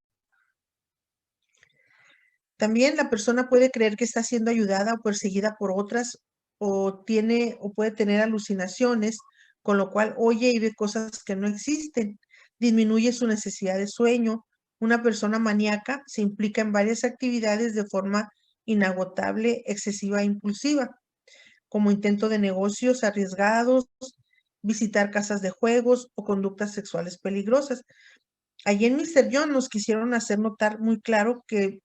También la persona puede creer que está siendo ayudada o perseguida por otras o puede tener alucinaciones, con lo cual oye y ve cosas que no existen. Disminuye su necesidad de sueño. Una persona maníaca se implica en varias actividades de forma inagotable, excesiva e impulsiva, como intento de negocios arriesgados, visitar casas de juegos o conductas sexuales peligrosas. Allí en Mr. Jones nos quisieron hacer notar muy claro que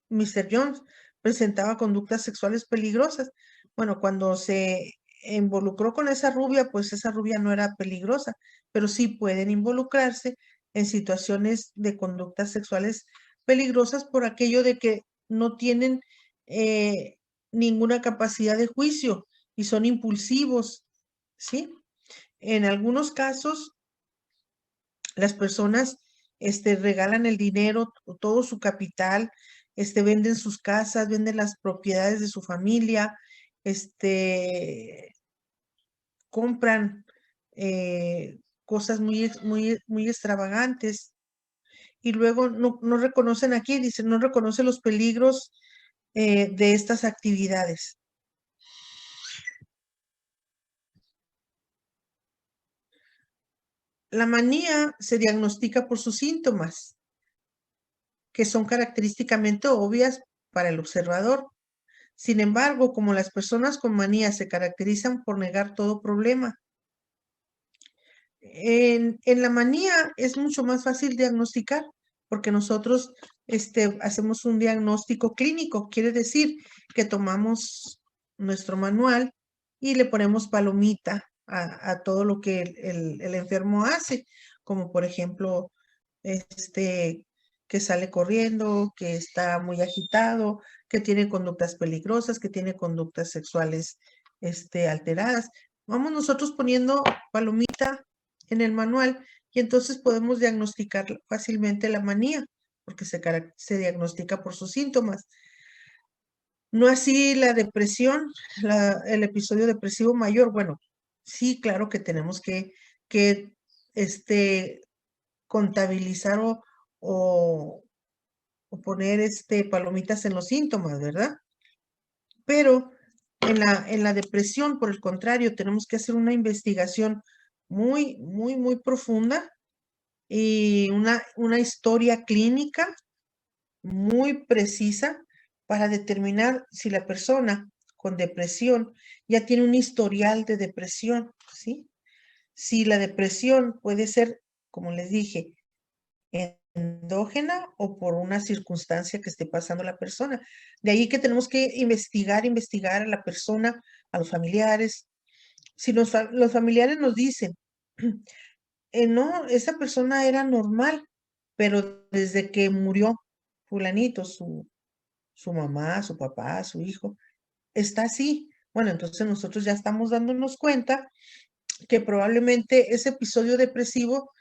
Mr. Jones presentaba conductas sexuales peligrosas. Bueno, cuando se involucró con esa rubia, pues esa rubia no era peligrosa, pero sí pueden involucrarse en situaciones de conductas sexuales peligrosas por aquello de que no tienen ninguna capacidad de juicio y son impulsivos, ¿sí? En algunos casos, las personas regalan el dinero, todo su capital, venden sus casas, venden las propiedades de su familia, compran cosas muy extravagantes y luego no reconocen aquí, dicen, no reconoce los peligros de estas actividades. La manía se diagnostica por sus síntomas, que son característicamente obvias para el observador. Sin embargo, como las personas con manía se caracterizan por negar todo problema, en la manía es mucho más fácil diagnosticar porque nosotros hacemos un diagnóstico clínico. Quiere decir que tomamos nuestro manual y le ponemos palomita a todo lo que el enfermo hace, como por ejemplo, que sale corriendo, que está muy agitado, que tiene conductas peligrosas, que tiene conductas sexuales alteradas. Vamos nosotros poniendo palomita en el manual y entonces podemos diagnosticar fácilmente la manía porque se diagnostica por sus síntomas. No así la depresión, el episodio depresivo mayor. Bueno, sí, claro que tenemos que contabilizar o poner palomitas en los síntomas, ¿verdad? Pero en la depresión, por el contrario, tenemos que hacer una investigación muy, muy, muy profunda y una historia clínica muy precisa para determinar si la persona con depresión ya tiene un historial de depresión, ¿sí? Si la depresión puede ser, como les dije, endógena o por una circunstancia que esté pasando la persona. De ahí que tenemos que investigar a la persona, a los familiares. Si los familiares nos dicen, no, esa persona era normal, pero desde que murió fulanito, su mamá, su papá, su hijo, está así. Bueno, entonces nosotros ya estamos dándonos cuenta que probablemente ese episodio depresivo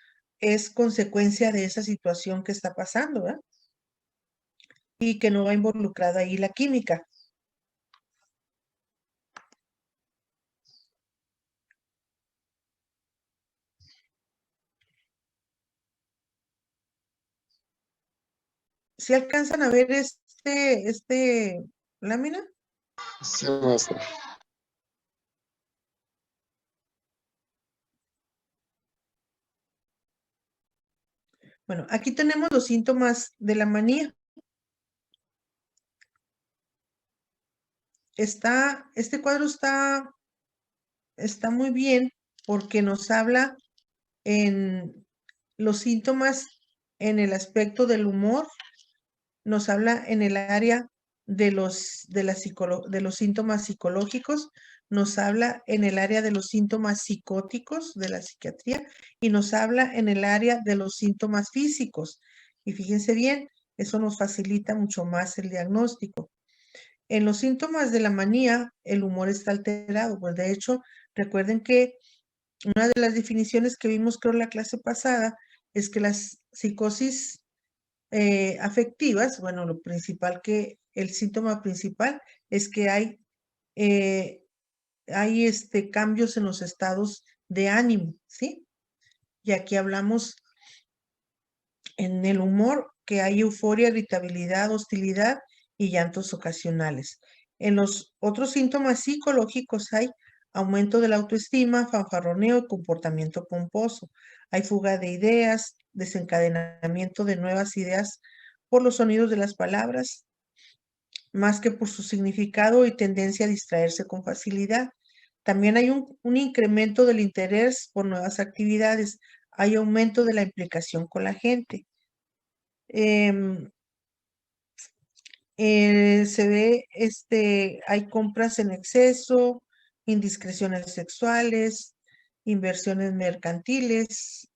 es consecuencia de esa situación que está pasando, ¿verdad? Y que no va involucrada ahí la química. ¿Si alcanzan a ver lámina? Sí, maestra. Bueno, aquí tenemos los síntomas de la manía. Este cuadro está muy bien porque nos habla en los síntomas en el aspecto del humor, nos habla en el área de los síntomas psicológicos, nos habla en el área de los síntomas psicóticos de la psiquiatría y nos habla en el área de los síntomas físicos. Y fíjense bien, eso nos facilita mucho más el diagnóstico. En los síntomas de la manía, el humor está alterado. Pues de hecho, recuerden que Una de las definiciones que vimos, creo, en la clase pasada, es que las psicosis afectivas, bueno, el síntoma principal es que hay cambios en los estados de ánimo, ¿sí? Y aquí hablamos en el humor que hay euforia, irritabilidad, hostilidad y llantos ocasionales. En los otros síntomas psicológicos hay aumento de la autoestima, fanfarroneo y comportamiento pomposo. Hay fuga de ideas, desencadenamiento de nuevas ideas por los sonidos de las palabras, más que por su significado y tendencia a distraerse con facilidad. También hay un incremento del interés por nuevas actividades. Hay aumento de la implicación con la gente. Se ve, hay compras en exceso, indiscreciones sexuales, inversiones mercantiles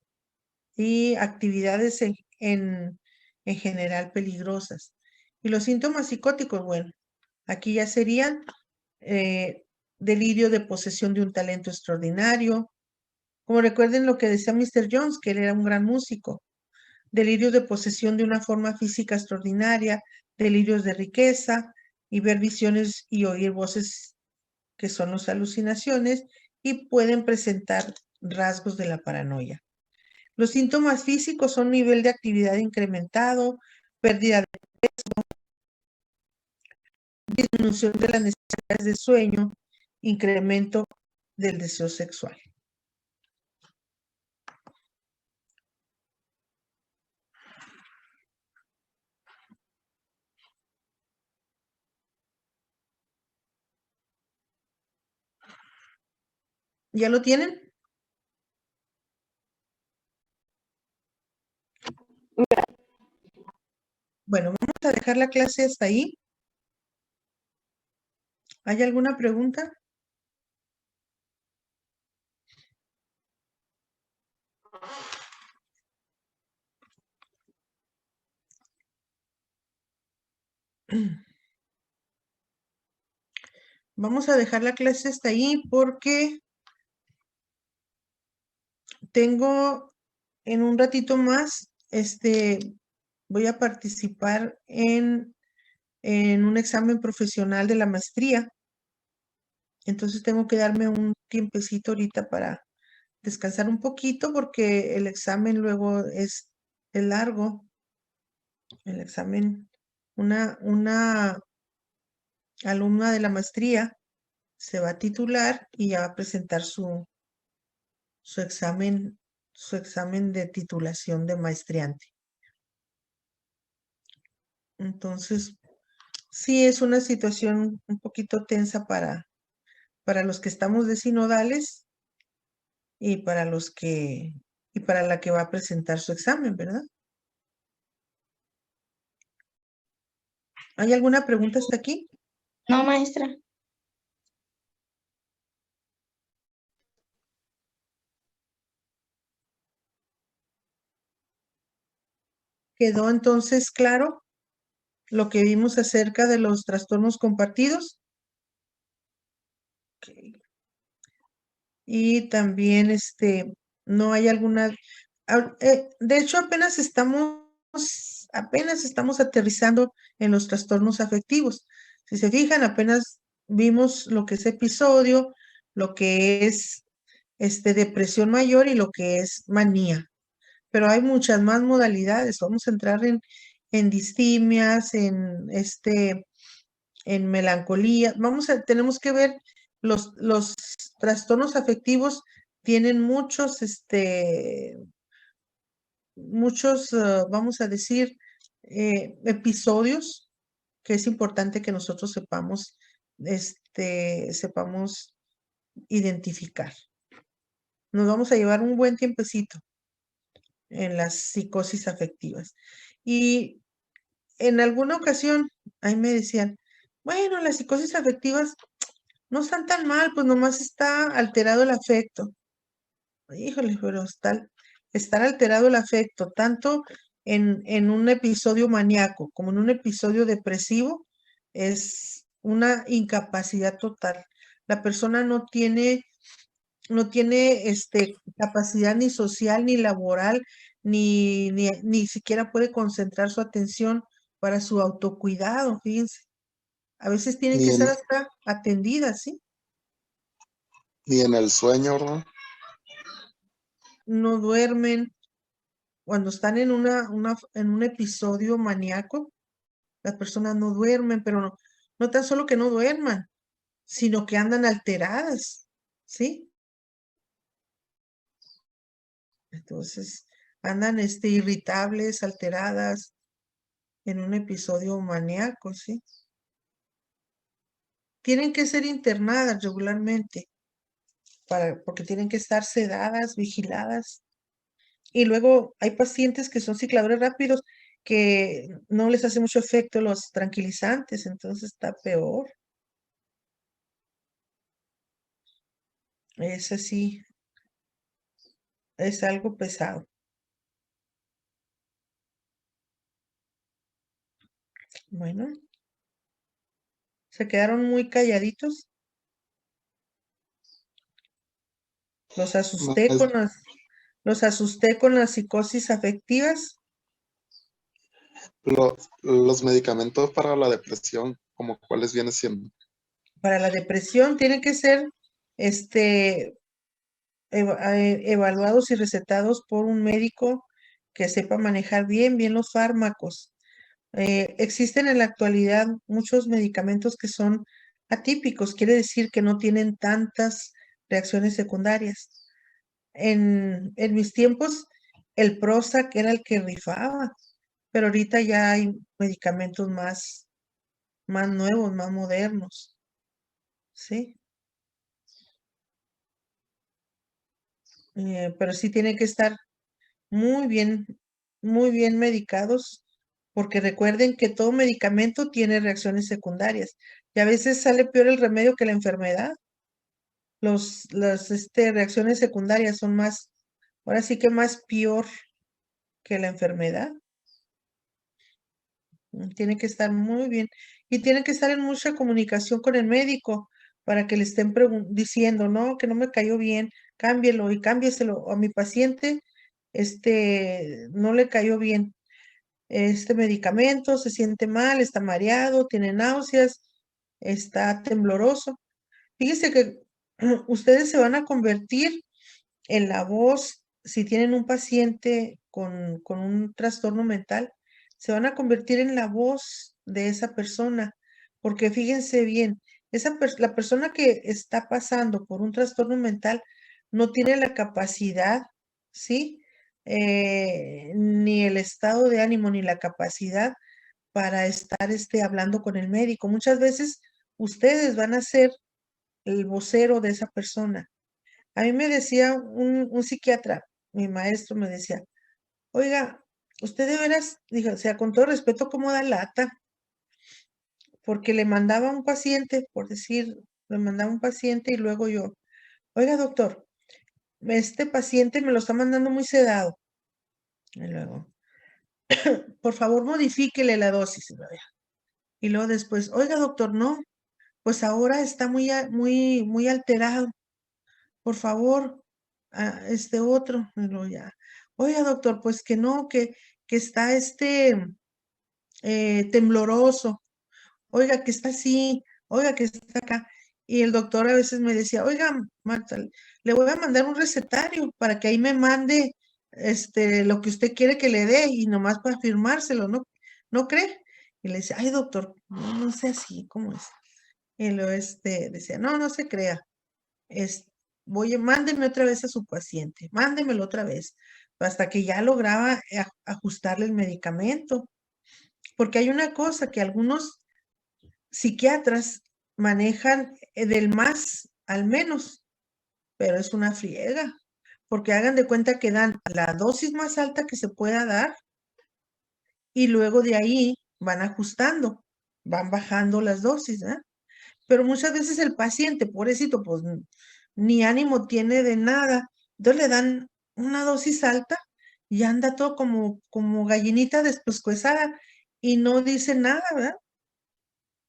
y actividades en general peligrosas. Y los síntomas psicóticos, bueno, aquí ya serían delirio de posesión de un talento extraordinario. Como recuerden lo que decía Mr. Jones, que él era un gran músico. Delirio de posesión de una forma física extraordinaria, delirios de riqueza y ver visiones y oír voces que son las alucinaciones y pueden presentar rasgos de la paranoia. Los síntomas físicos son nivel de actividad incrementado, pérdida de peso, disminución de las necesidades de sueño, incremento del deseo sexual. ¿Ya lo tienen? Bueno, vamos a dejar la clase hasta ahí. ¿Hay alguna pregunta? Vamos a dejar la clase hasta ahí porque tengo en un ratito más, voy a participar en un examen profesional de la maestría. Entonces tengo que darme un tiempecito ahorita para descansar un poquito porque el examen luego es largo. El examen, una alumna de la maestría se va a titular y ya va a presentar su examen de titulación de maestriante. Entonces, sí es una situación un poquito tensa para los que estamos de sinodales y para la que va a presentar su examen, ¿verdad? ¿Hay alguna pregunta hasta aquí? No, maestra. ¿Quedó entonces claro lo que vimos acerca de los trastornos compartidos? Okay. Y también, no hay alguna... de hecho, apenas estamos aterrizando en los trastornos afectivos. Si se fijan, apenas vimos lo que es episodio, lo que es depresión mayor y lo que es manía. Pero hay muchas más modalidades. Vamos a entrar en distimias, en melancolía. Tenemos que ver los trastornos afectivos tienen muchos, vamos a decir, episodios que es importante que nosotros sepamos identificar. Nos vamos a llevar un buen tiempecito en las psicosis afectivas. Y en alguna ocasión, ahí me decían, bueno, las psicosis afectivas no están tan mal, pues nomás está alterado el afecto. Híjole, pero estar alterado el afecto, tanto en un episodio maníaco como en un episodio depresivo, es una incapacidad total. La persona no tiene no tiene capacidad ni social, ni laboral, ni siquiera puede concentrar su atención para su autocuidado, fíjense. A veces tienen Ni que en, ser hasta atendidas, ¿sí? ni en el sueño, ¿verdad? No duermen. Cuando están en en un episodio maníaco, las personas no duermen, pero no tan solo que no duerman, sino que andan alteradas, ¿sí? Entonces, andan irritables, alteradas en un episodio maníaco, ¿sí? Tienen que ser internadas regularmente, porque tienen que estar sedadas, vigiladas. Y luego hay pacientes que son cicladores rápidos que no les hace mucho efecto los tranquilizantes, entonces está peor. Ese sí, es algo pesado. Bueno, se quedaron muy calladitos. Los asusté Maes- los asusté con las psicosis afectivas. los medicamentos para la depresión, como cuáles vienen siendo. Para la depresión tienen que ser evaluados y recetados por un médico que sepa manejar bien los fármacos. Existen en la actualidad muchos medicamentos que son atípicos, quiere decir que no tienen tantas reacciones secundarias. En mis tiempos, el Prozac era el que rifaba, pero ahorita ya hay medicamentos más nuevos, más modernos, ¿sí? Pero sí tienen que estar muy muy bien medicados, porque recuerden que todo medicamento tiene reacciones secundarias y a veces sale peor el remedio que la enfermedad. Las reacciones secundarias son ahora sí que más peor que la enfermedad. Tiene que estar muy bien y tiene que estar en mucha comunicación con el médico para que le estén diciendo, no, que no me cayó bien, cámbielo y cámbieselo. A mi paciente, no le cayó bien este medicamento, se siente mal, está mareado, tiene náuseas, está tembloroso. Fíjese que ustedes se van a convertir en la voz, si tienen un paciente con un trastorno mental, se van a convertir en la voz de esa persona, porque fíjense bien, la persona que está pasando por un trastorno mental no tiene la capacidad, ¿sí? Ni el estado de ánimo, ni la capacidad para estar hablando con el médico. Muchas veces ustedes van a ser el vocero de esa persona. A mí me decía un psiquiatra, mi maestro me decía, oiga, usted de veras, dijo, o sea, con todo respeto, ¿cómo da lata? Porque le mandaba un paciente, por decir, le mandaba un paciente y luego yo, oiga, doctor, este paciente me lo está mandando muy sedado. Y luego, por favor, modifíquele la dosis. Y luego después, oiga, doctor, no, pues ahora está muy alterado. Por favor, este otro. Y luego ya, oiga, doctor, pues que no, que está tembloroso. Oiga, que está así. Oiga, que está acá. Y el doctor a veces me decía, oiga, Marta, le voy a mandar un recetario para que ahí me mande lo que usted quiere que le dé y nomás para firmárselo, ¿no? ¿No cree? Y le decía, ay, doctor, no sé así, ¿cómo es? Y luego decía, no se crea. Mándeme otra vez a su paciente, mándemelo otra vez, hasta que ya lograba ajustarle el medicamento. Porque hay una cosa que algunos psiquiatras manejan del más al menos, pero es una friega, porque hagan de cuenta que dan la dosis más alta que se pueda dar y luego de ahí van ajustando, van bajando las dosis, ¿eh? Pero muchas veces el paciente, pobrecito, pues ni ánimo tiene de nada. Entonces le dan una dosis alta y anda todo como gallinita despescuezada y no dice nada, ¿verdad?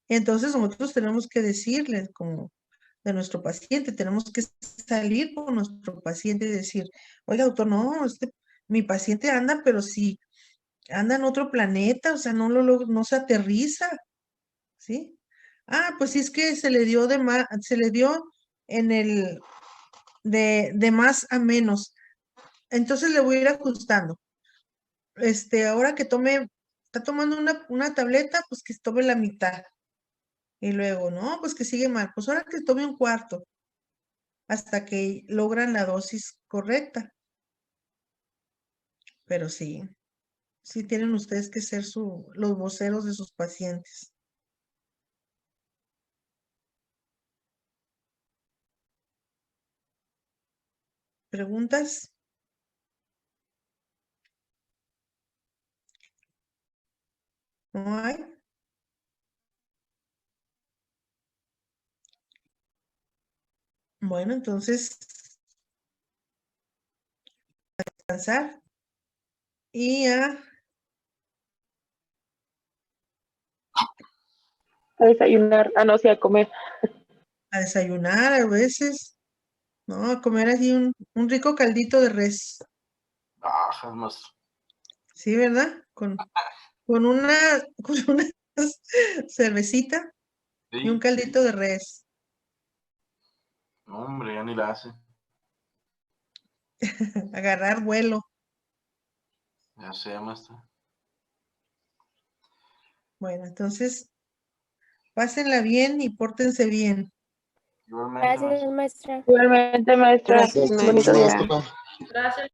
Entonces nosotros tenemos que decirles como, de nuestro paciente. Tenemos que salir con nuestro paciente y decir, oiga, doctor, no, mi paciente anda, pero si anda en otro planeta, o sea, no se aterriza, ¿sí? Ah, pues sí, es que se le dio en el de más a menos. Entonces le voy a ir ajustando. Ahora que está tomando una tableta, pues que tome la mitad. Y luego, no, pues que sigue mal. Pues ahora que tome un cuarto, hasta que logran la dosis correcta. Pero sí tienen ustedes que ser los voceros de sus pacientes. ¿Preguntas? ¿No hay? Bueno, entonces, a descansar y A desayunar, no, sí, a comer. a desayunar a veces, ¿no? A comer así un rico caldito de res. Ah, maestro. Sí, ¿verdad? Con una cervecita y un Sí. caldito de res. No, hombre, ya ni la hace. Agarrar vuelo. Ya sé, maestro. Bueno, entonces, pásenla bien y pórtense bien. Igualmente, maestro. maestra. Igualmente, maestra. Gracias, Bonito día. maestra. Gracias.